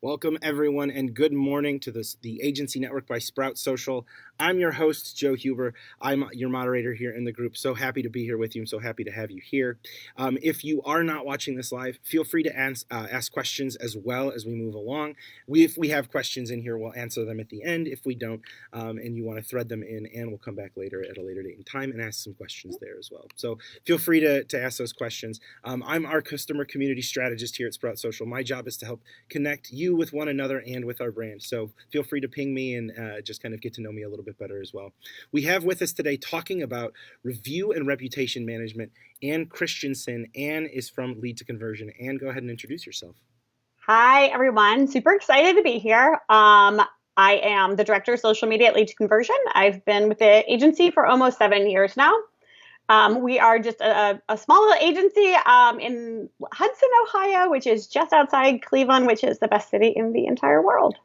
Welcome, everyone, and good morning to the Agency Network by Sprout Social. I'm your host, Joe Huber. I'm your moderator here in the group. So happy to be here with you. I'm so happy to have you here. If you are not watching this live, feel free to ask questions as well as we move along. If we have questions in here, we'll answer them at the end. If we don't, and you want to thread them in, and we'll come back later at a later date and time and ask some questions there as well. So feel free to ask those questions. I'm our customer community strategist here at Sprout Social. My job is to help connect you with one another and with our brand. So feel free to ping me and just kind of get to know me a little bit better as well. We have with us today talking about review and reputation management, Ann Christensen. Ann is from Lead to Conversion. Ann, go ahead and introduce yourself. Hi, everyone. Super excited to be here. I am the director of social media at Lead to Conversion. I've been with the agency for almost 7 years now. We are just a small little agency in Hudson, Ohio, which is just outside Cleveland, which is the best city in the entire world.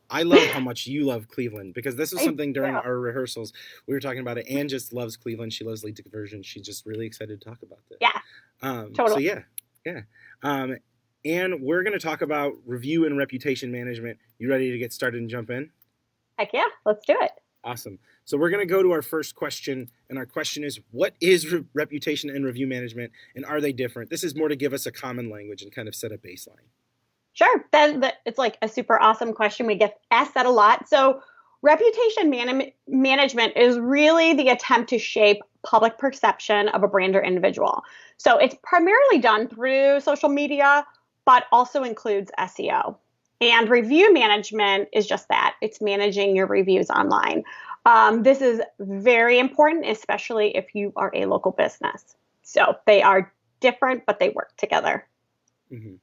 I love how much you love Cleveland, because this was something during our rehearsals. We were talking about it. Ann just loves Cleveland. She loves Lead to Conversion. She's just really excited to talk about this. Yeah, totally. So yeah. Ann, we're going to talk about review and reputation management. You ready to get started and jump in? Heck yeah, let's do it. Awesome. So we're going to go to our first question, and our question is, what is reputation and review management, and are they different? This is more to give us a common language and kind of set a baseline. Sure. It's like a super awesome question. We get asked that a lot. So reputation management is really the attempt to shape public perception of a brand or individual. So it's primarily done through social media, but also includes SEO. And review management is just that. It's managing your reviews online. This is very important, especially if you are a local business. So they are different, but they work together. Mm-hmm.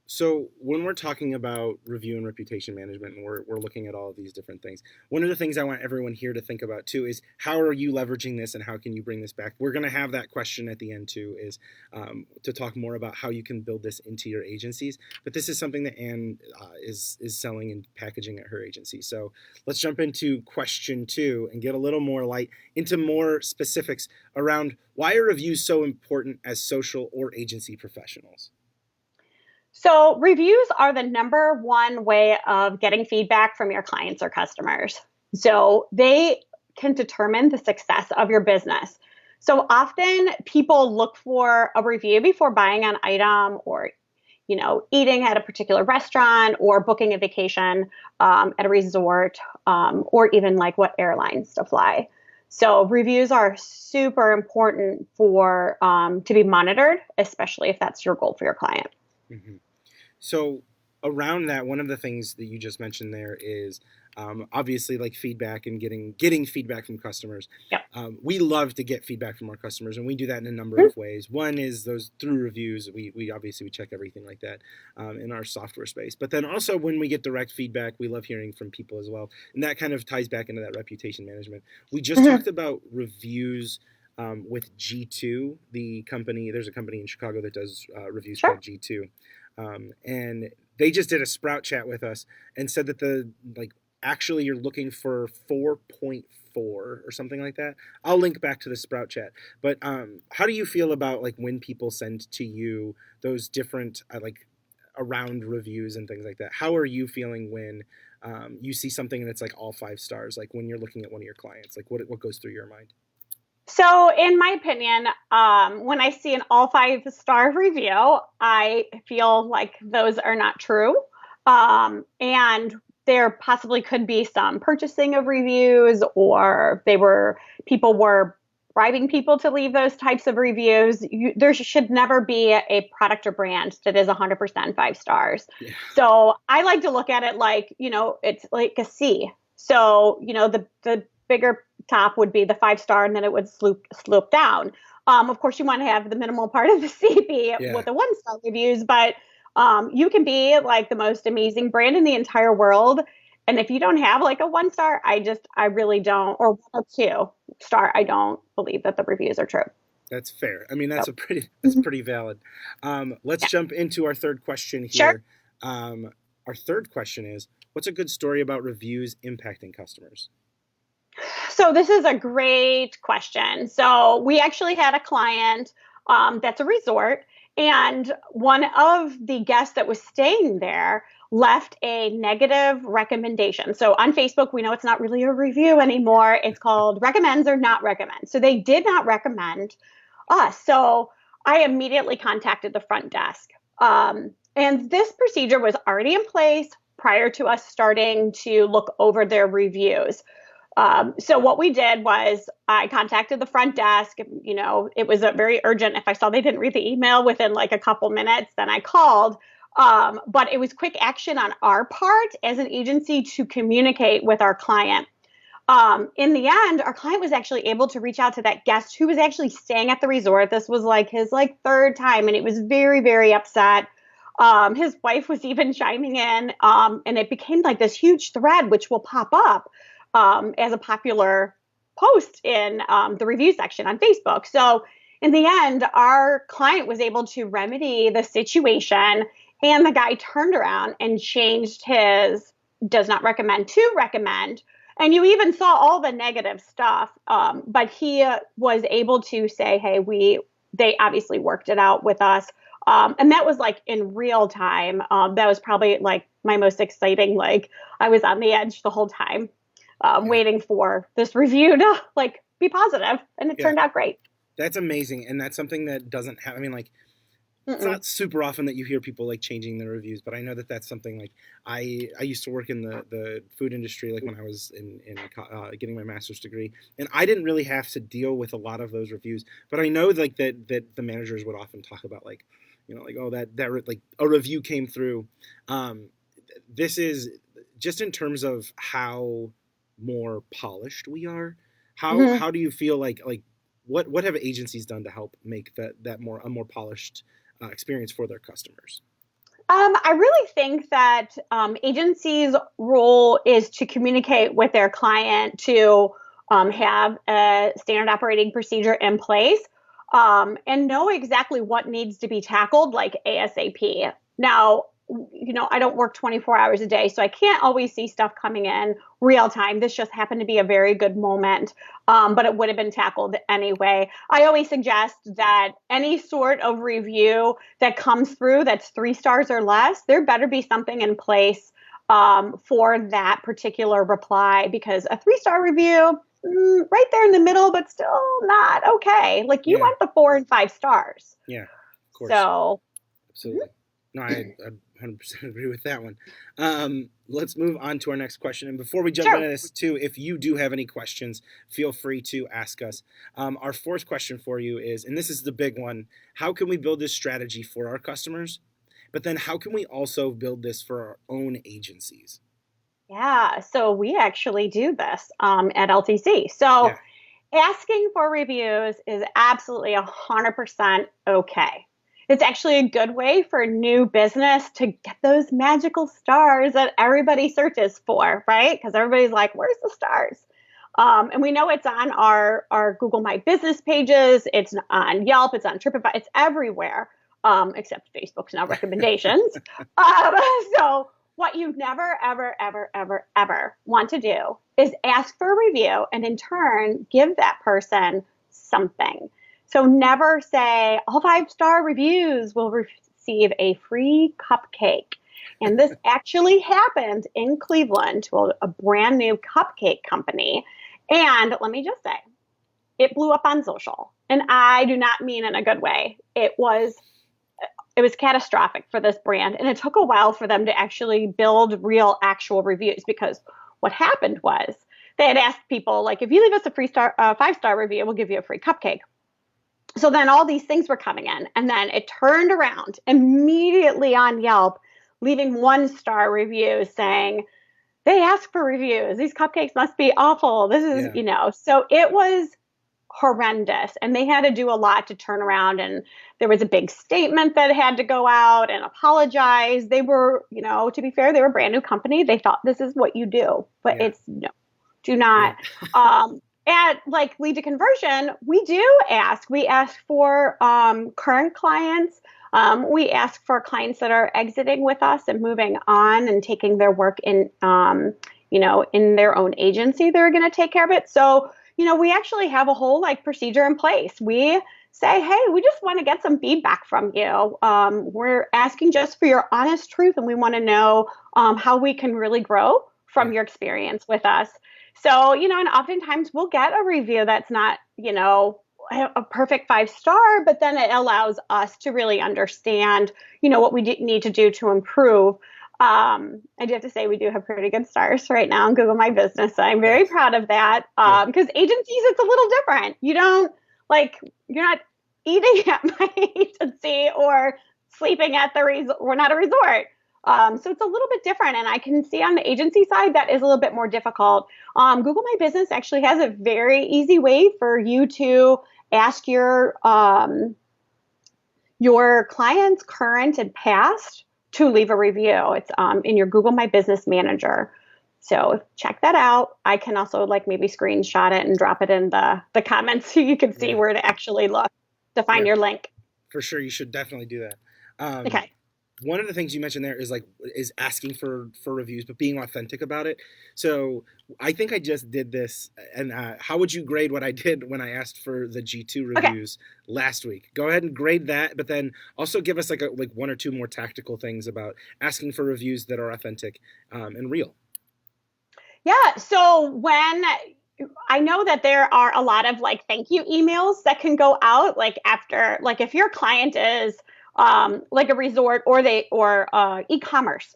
So when we're talking about review and reputation management, and we're looking at all of these different things, one of the things I want everyone here to think about too is, how are you leveraging this and how can you bring this back? We're going to have that question at the end too, is to talk more about how you can build this into your agencies. But this is something that Ann is selling and packaging at her agency. So let's jump into question 2 and get a little more light into more specifics around why are reviews so important as social or agency professionals? So reviews are the number one way of getting feedback from your clients or customers. So they can determine the success of your business. So often people look for a review before buying an item, or eating at a particular restaurant, or booking a vacation at a resort, or even like what airlines to fly. So reviews are super important for to be monitored, especially if that's your goal for your client. Mm-hmm. So around that, one of the things that you just mentioned there is obviously like feedback and getting feedback from customers. Yep. We love to get feedback from our customers, and we do that in a number of ways. One is those through reviews. We obviously check everything like that in our software space. But then also when we get direct feedback, we love hearing from people as well. And that kind of ties back into that reputation management. We just talked about reviews with G2, the company. There's a company in Chicago that does reviews called G2. And they just did a Sprout chat with us and said that actually you're looking for 4.4 or something like that. I'll link back to the Sprout chat. But how do you feel about like when people send to you those different around reviews and things like that? How are you feeling when you see something and it's like all 5 stars, like when you're looking at one of your clients? Like what goes through your mind? So in my opinion, when I see an all 5-star review, I feel like those are not true. And there possibly could be some purchasing of reviews, or people were bribing people to leave those types of reviews. There should never be a product or brand that is 100% 5 stars. Yeah. So I like to look at it like, it's like a C. So, the bigger top would be the 5-star, and then it would slope down. Of course, you want to have the minimal part of the C be with the 1-star reviews, but you can be like the most amazing brand in the entire world, and if you don't have like a 1-star, I really don't, or 1 or 2-star, I don't believe that the reviews are true. That's fair. I mean, that's pretty valid. Let's jump into our third question here. Sure. Our third question is, what's a good story about reviews impacting customers? So this is a great question. So we actually had a client that's a resort, And one of the guests that was staying there left a negative recommendation. So on Facebook, we know it's not really a review anymore. It's called recommends or not recommend. So they did not recommend us. So I immediately contacted the front desk. And this procedure was already in place prior to us starting to look over their reviews. So what we did was I contacted the front desk. You know, it was very urgent. If I saw they didn't read the email within like a couple minutes, then I called. But it was quick action on our part as an agency to communicate with our client. In the end, our client was actually able to reach out to that guest who was actually staying at the resort. This was like his third time, and it was very, very upset. His wife was even chiming in, and it became like this huge thread, which will pop up as a popular post in the review section on Facebook. So in the end, our client was able to remedy the situation, and the guy turned around and changed his does not recommend to recommend. And you even saw all the negative stuff, but he was able to say, hey, they obviously worked it out with us. And that was like in real time. That was probably like my most exciting. Like I was on the edge the whole time, waiting for this review to like be positive, and it turned out great. That's amazing, and that's something that doesn't have. I mean, like it's not super often that you hear people like changing their reviews, but I know that that's something like I used to work in the food industry, like when I was in getting my master's degree, and I didn't really have to deal with a lot of those reviews, but I know like that the managers would often talk about like, you know, like, oh, that like a review came through. This is just in terms of how more polished we are. How do you feel like what have agencies done to help make that a more polished experience for their customers? I really think that agencies' role is to communicate with their client to have a standard operating procedure in place, and know exactly what needs to be tackled like ASAP. Now, you know, I don't work 24 hours a day, so I can't always see stuff coming in real time. This just happened to be a very good moment, but it would have been tackled anyway. I always suggest that any sort of review that comes through that's 3 stars or less, there better be something in place for that particular reply, because a 3-star review, right there in the middle, but still not okay. Like you want the 4 and 5 stars. Yeah, of course. So, absolutely. No, I 100% agree with that one. Let's move on to our next question. And before we jump into this too, if you do have any questions, feel free to ask us. Our fourth question for you is, and this is the big one, how can we build this strategy for our customers? But then how can we also build this for our own agencies? Yeah, so we actually do this at LTC. So asking for reviews is absolutely 100% okay. It's actually a good way for new business to get those magical stars that everybody searches for, right? Because everybody's like, where's the stars? And we know it's on our Google My Business pages. It's on Yelp. It's on TripAdvisor. It's everywhere, except Facebook's now recommendations. So what you never, ever, ever, ever, ever want to do is ask for a review and in turn give that person something. So never say all 5-star reviews will receive a free cupcake. And this actually happened in Cleveland to a brand new cupcake company. And let me just say, it blew up on social. And I do not mean in a good way. It was catastrophic for this brand. And it took a while for them to actually build real, actual reviews, because what happened was they had asked people, like, if you leave us a free 5-star review, we'll give you a free cupcake. So then all these things were coming in, and then it turned around immediately on Yelp, leaving 1-star reviews saying, they asked for reviews. These cupcakes must be awful. This is, you know, so it was horrendous, and they had to do a lot to turn around, and there was a big statement that had to go out and apologize. They were, you know, to be fair, they were a brand new company. They thought this is what you do, but it's no, do not. At like Lead to Conversion, we ask for current clients. We ask for clients that are exiting with us and moving on and taking their work in, you know, in their own agency. They're going to take care of it. So, you know, we actually have a whole like procedure in place. We say, hey, we just want to get some feedback from you. We're asking just for your honest truth, and we want to know how we can really grow Yeah. from your experience with us. So, and oftentimes we'll get a review that's not, a perfect 5 star, but then it allows us to really understand, what we need to do to improve. I do have to say we do have pretty good stars right now on Google My Business. So I'm very Nice. proud of that. Good. Because agencies, it's a little different. You don't like you're not eating at my agency or sleeping at the resort. We're not a resort. So it's a little bit different. And I can see on the agency side that is a little bit more difficult. Google My Business actually has a very easy way for you to ask your clients, current and past, to leave a review. It's in your Google My Business Manager. So check that out. I can also like maybe screenshot it and drop it in the comments so you can see Yeah. where to actually look to find Yeah. your link. For sure. You should definitely do that. Okay. One of the things you mentioned there is asking for reviews, but being authentic about it. So I think I just did this, and how would you grade what I did when I asked for the G2 Okay. reviews last week? Go ahead and grade that, but then also give us like one or two more tactical things about asking for reviews that are authentic and real. Yeah. So when I know that there are a lot of like thank you emails that can go out like after, like if your client is like a resort or e-commerce,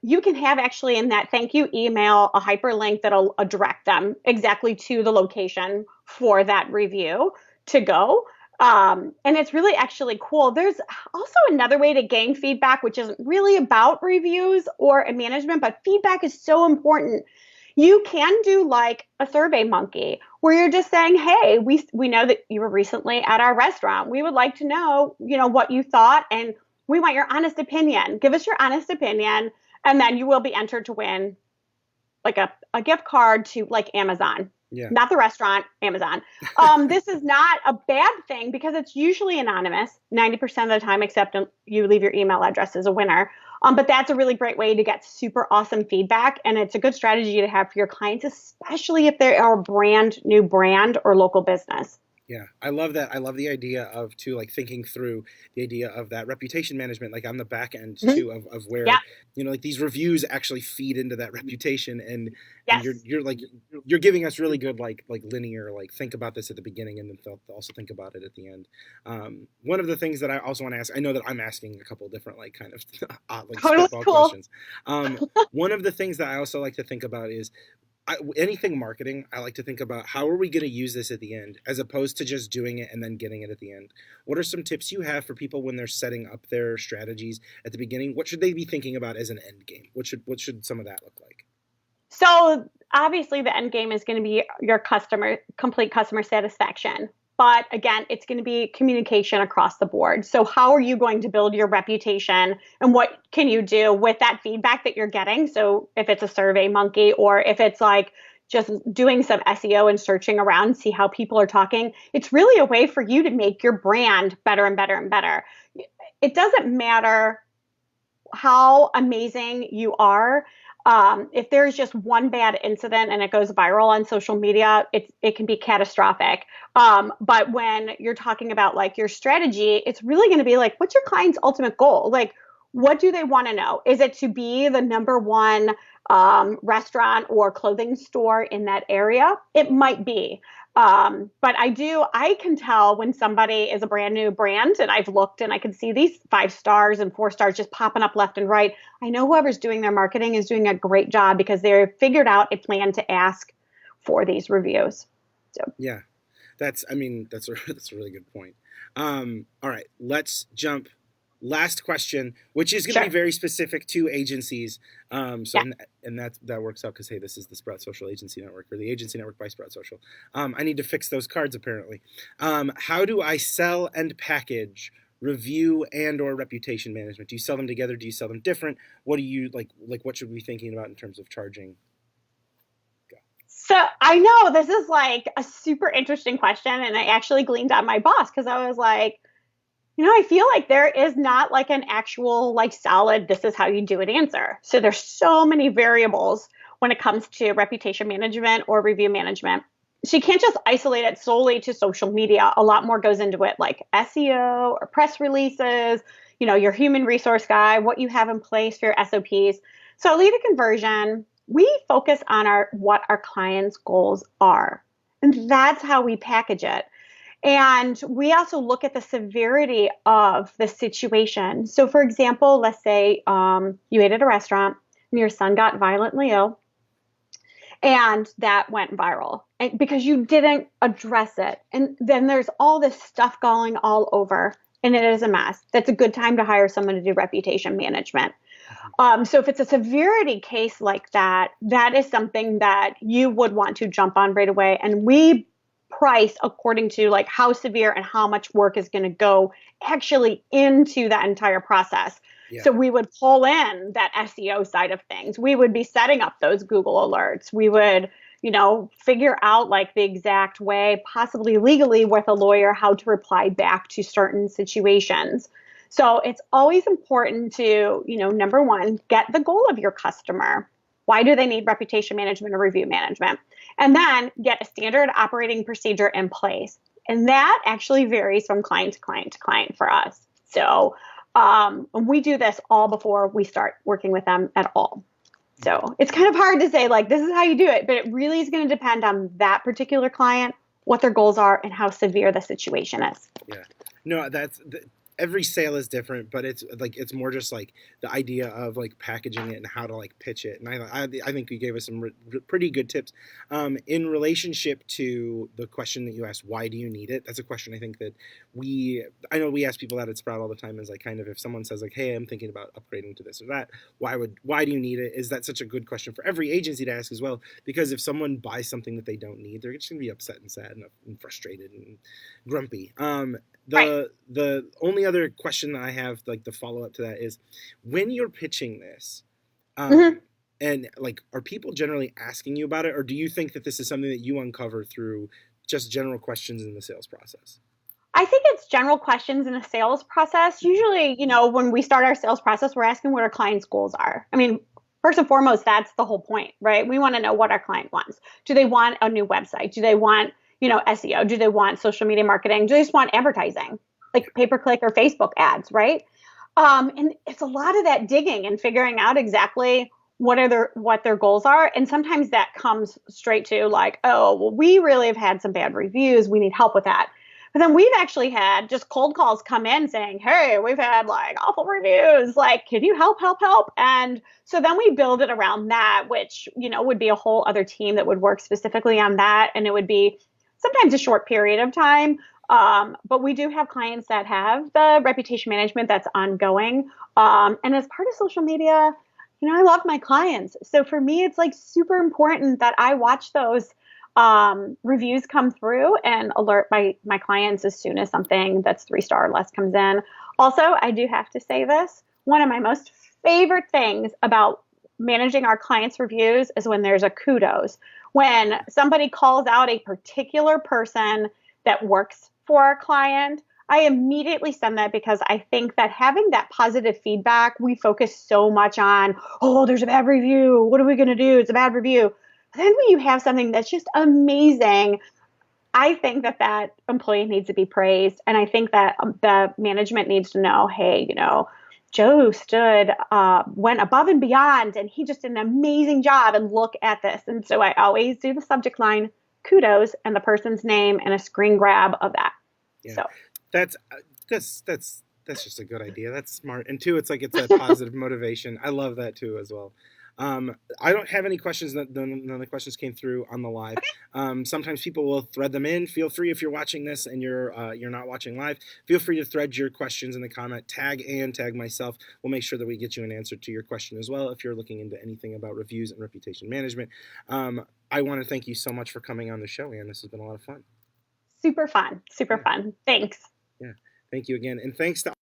you can have actually in that thank you email a hyperlink that'll direct them exactly to the location for that review to go. And it's really actually cool. There's also another way to gain feedback, which isn't really about reviews or management, but feedback is so important. You can do like a Survey Monkey where you're just saying, hey, we know that you were recently at our restaurant. We would like to know, what you thought, and we want your honest opinion. Give us your honest opinion, and then you will be entered to win like a gift card to like Amazon. Yeah. Not the restaurant, Amazon. This is not a bad thing because it's usually anonymous 90% of the time, except you leave your email address as a winner. But that's a really great way to get super awesome feedback. And it's a good strategy to have for your clients, especially if they are a brand new brand or local business. Yeah, I love that. I love the idea of too, like thinking through the idea of that reputation management, like on the back end Mm-hmm. too, of where Yeah. like these reviews actually feed into that reputation, and Yes. you're giving us really good like linear like think about this at the beginning and then also think about it at the end. One of the things that I also want to ask, I know that I'm asking a couple of different like kind of like Totally spitball cool. questions. One of the things that I also like to think about is anything marketing. I like to think about how are we going to use this at the end, as opposed to just doing it and then getting it at the end. What are some tips you have for people when they're setting up their strategies at the beginning? What should they be thinking about as an end game? What should some of that look like? So obviously the end game is going to be your complete customer satisfaction. But again, it's going to be communication across the board. So how are you going to build your reputation, and what can you do with that feedback that you're getting? So if it's a Survey Monkey, or if it's like just doing some SEO and searching around, see how people are talking, it's really a way for you to make your brand better and better and better. It doesn't matter how amazing you are. If there's just one bad incident and it goes viral on social media, it can be catastrophic. But when you're talking about like your strategy, it's really going to be like, what's your client's ultimate goal? Like, what do they want to know? Is it to be the number one restaurant or clothing store in that area? It might be. But I can tell when somebody is a brand new brand, and I've looked and I can see these 5 stars and 4 stars just popping up left and right. I know whoever's doing their marketing is doing a great job because they've figured out a plan to ask for these reviews. So Yeah, that's that's a really good point. All right, let's jump. Last question, which is going to be sure. very specific to agencies. Yeah. And that works out because hey, this is the Sprout Social Agency Network, or the Agency Network by Sprout Social. I need to fix those cards apparently. How do I sell and package review and or reputation management? Do you sell them together? Do you sell them different? What do you like? Like what should we be thinking about in terms of charging? Go. So I know this is like a super interesting question, and I actually gleaned on my boss because I was like, I feel like there is not like an actual like solid, this is how you do it answer. So there's so many variables when it comes to reputation management or review management. she can't just isolate it solely to social media. A lot more goes into it, like SEO or press releases, your human resource guy, what you have in place for your SOPs. So lead to conversion, we focus on what our clients' goals are. And that's how we package it. And we also look at the severity of the situation. So, for example, let's say you ate at a restaurant and your son got violently ill, and that went viral and because you didn't address it. And then there's all this stuff going all over, and it is a mess. That's a good time to hire someone to do reputation management. So if it's a severity case like that, that is something that you would want to jump on right away. And we price according to like how severe and how much work is going to go actually into that entire process. Yeah. So we would pull in that SEO side of things. We would be setting up those Google alerts. We would, figure out like the exact way, possibly legally with a lawyer, how to reply back to certain situations. So it's always important to, number one, get the goal of your customer. Why do they need reputation management or review management? And then get a standard operating procedure in place. And that actually varies from client to client to client for us. So we do this all before we start working with them at all. So it's kind of hard to say, like, this is how you do it, but it really is going to depend on that particular client, what their goals are, and how severe the situation is. Yeah. No, every sale is different, but it's more just like the idea of like packaging it and how to like pitch it. And I think you gave us some pretty good tips in relationship to the question that you asked. Why do you need it? That's a question I think that I know we ask people that at Sprout all the time. Is like kind of if someone says like, hey, I'm thinking about upgrading to this or that. Why do you need it? Is that such a good question for every agency to ask as well? Because if someone buys something that they don't need, they're just going to be upset and sad and frustrated and grumpy. The only other question that I have, like the follow up to that, is when you're pitching this, and like, are people generally asking you about it, or do you think that this is something that you uncover through just general questions in the sales process? I think it's general questions in the sales process. Usually, when we start our sales process, we're asking what our client's goals are. I mean, first and foremost, that's the whole point, right? We want to know what our client wants. Do they want a new website? Do they want SEO? Do they want social media marketing? Do they just want advertising, like pay-per-click or Facebook ads, right? And it's a lot of that digging and figuring out exactly what their goals are. And sometimes that comes straight to like, oh, well, we really have had some bad reviews. We need help with that. But then we've actually had just cold calls come in saying, hey, we've had like awful reviews. Like, can you help? And so then we build it around that, which, would be a whole other team that would work specifically on that. And it would be sometimes a short period of time. But we do have clients that have the reputation management that's ongoing. And as part of social media, I love my clients. So for me, it's like super important that I watch those reviews come through and alert my clients as soon as something that's 3-star or less comes in. Also, I do have to say this. One of my most favorite things about managing our clients' reviews is when there's a kudos. When somebody calls out a particular person that works for our client, I immediately send that because I think that having that positive feedback, we focus so much on, oh, there's a bad review. What are we going to do? It's a bad review. Then when you have something that's just amazing, I think that employee needs to be praised. And I think that the management needs to know, hey, Joe went above and beyond, and he just did an amazing job, and look at this. And so I always do the subject line, kudos, and the person's name and a screen grab of that. Yeah. So that's just a good idea. That's smart. And two, it's like, it's a positive motivation. I love that too, as well. I don't have any questions. None of the questions came through on the live. Sometimes people will thread them in. Feel free, if you're watching this and you're not watching live, feel free to thread your questions in the comment. Tag myself. We'll make sure that we get you an answer to your question as well if you're looking into anything about reviews and reputation management. I want to thank you so much for coming on the show, Ann. This has been a lot of fun. Super fun. Thanks. Yeah. Thank you again. And thanks to